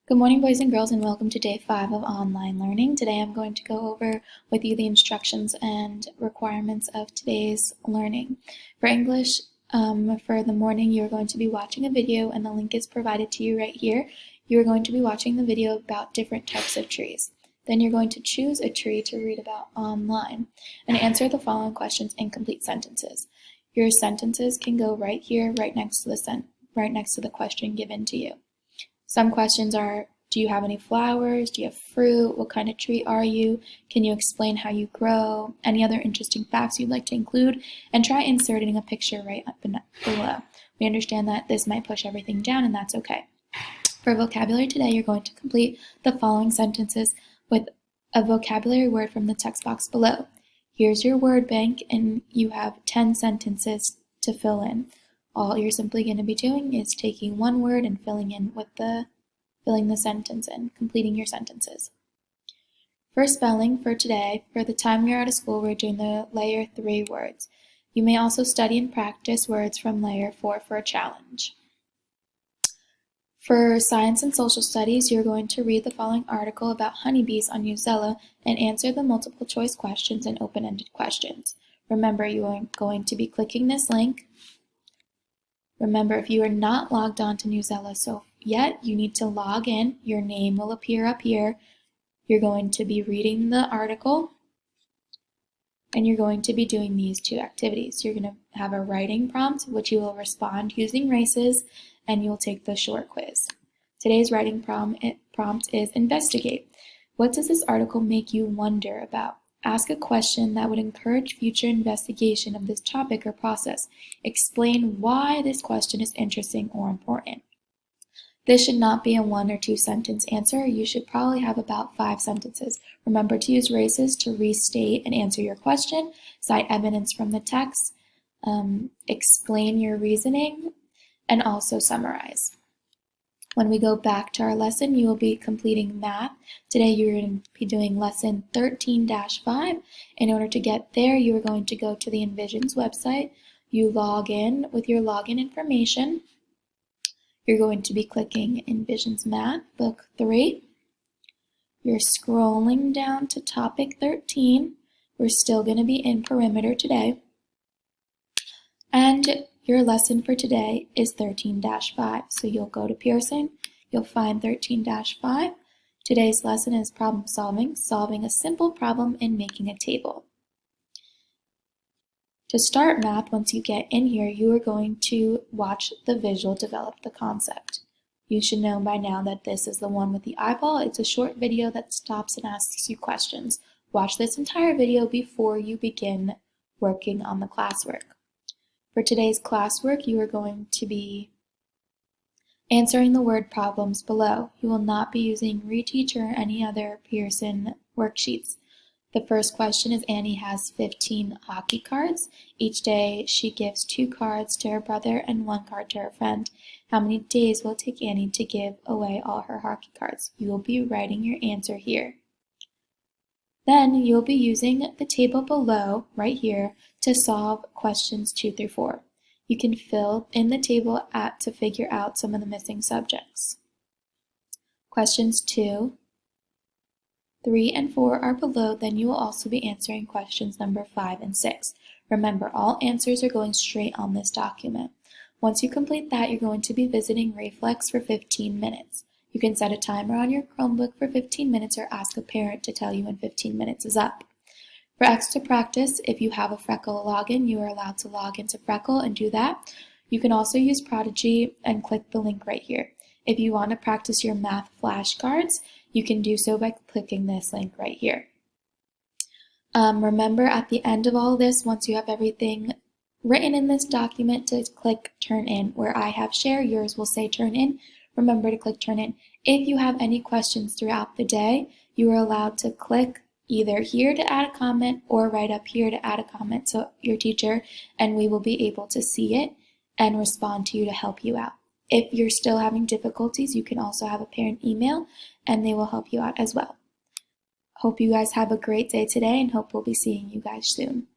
Good morning, boys and girls, and welcome to day 5 of online learning. Today I'm going to go over with you the instructions and requirements of today's learning. For English, for the morning, you're going to be watching a video, and the link is provided to you right here. You're going to be watching the video about different types of trees. Then you're going to choose a tree to read about online and answer the following questions in complete sentences. Your sentences can go right here, right next to the question given to you. Some questions are, do you have any flowers? Do you have fruit? What kind of tree are you? Can you explain how you grow? Any other interesting facts you'd like to include? And try inserting a picture right up below. We understand that this might push everything down, and that's okay. For vocabulary today, you're going to complete the following sentences with a vocabulary word from the text box below. Here's your word bank, and you have 10 sentences to fill in. All you're simply going to be doing is taking one word and filling the sentence in, completing your sentences. For spelling for today, for the time we're out of school, we're doing the layer 3 words. You may also study and practice words from layer 4 for a challenge. For science and social studies, you're going to read the following article about honeybees on Newsela and answer the multiple choice questions and open-ended questions. Remember, you are going to be clicking this link. Remember, if you are not logged on to Newsela yet, you need to log in. Your name will appear up here. You're going to be reading the article, and you're going to be doing these 2 activities. You're going to have a writing prompt, which you will respond using races, and you'll take the short quiz. Today's writing prompt is investigate. What does this article make you wonder about? Ask a question that would encourage future investigation of this topic or process. Explain why this question is interesting or important. This should not be a 1 or 2 sentence answer. You should probably have about 5 sentences. Remember to use races to restate and answer your question, cite evidence from the text, explain your reasoning, and also summarize. When we go back to our lesson, you will be completing math. Today you're going to be doing lesson 13-5. In order to get there, you are going to go to the Envisions website. You log in with your login information. You're going to be clicking Envisions Math, Book 3. You're scrolling down to topic 13. We're still going to be in perimeter today. And your lesson for today is 13-5. So you'll go to Pearson, you'll find 13-5. Today's lesson is problem solving a simple problem and making a table. To start math, once you get in here, you are going to watch the visual develop the concept. You should know by now that this is the one with the eyeball. It's a short video that stops and asks you questions. Watch this entire video before you begin working on the classwork. For today's classwork, you are going to be answering the word problems below. You will not be using Reteach or any other Pearson worksheets. The first question is Annie has 15 hockey cards. Each day she gives 2 cards to her brother and 1 card to her friend. How many days will it take Annie to give away all her hockey cards? You will be writing your answer here. Then you'll be using the table below, right here, to solve questions 2 through 4. You can fill in the table to figure out some of the missing subjects. Questions 2, 3, and 4 are below, then you will also be answering questions number 5 and 6. Remember, all answers are going straight on this document. Once you complete that, you're going to be visiting Reflex for 15 minutes. You can set a timer on your Chromebook for 15 minutes or ask a parent to tell you when 15 minutes is up. For extra practice, if you have a Freckle login, you are allowed to log into Freckle and do that. You can also use Prodigy and click the link right here. If you want to practice your math flashcards, you can do so by clicking this link right here. Remember, at the end of all this, once you have everything written in this document, to click Turn In. Where I have Share, yours will say Turn In. Remember to click Turn In. If you have any questions throughout the day, you are allowed to click either here to add a comment or right up here to add a comment to your teacher, and we will be able to see it and respond to you to help you out. If you're still having difficulties, you can also have a parent email, and they will help you out as well. Hope you guys have a great day today, and hope we'll be seeing you guys soon.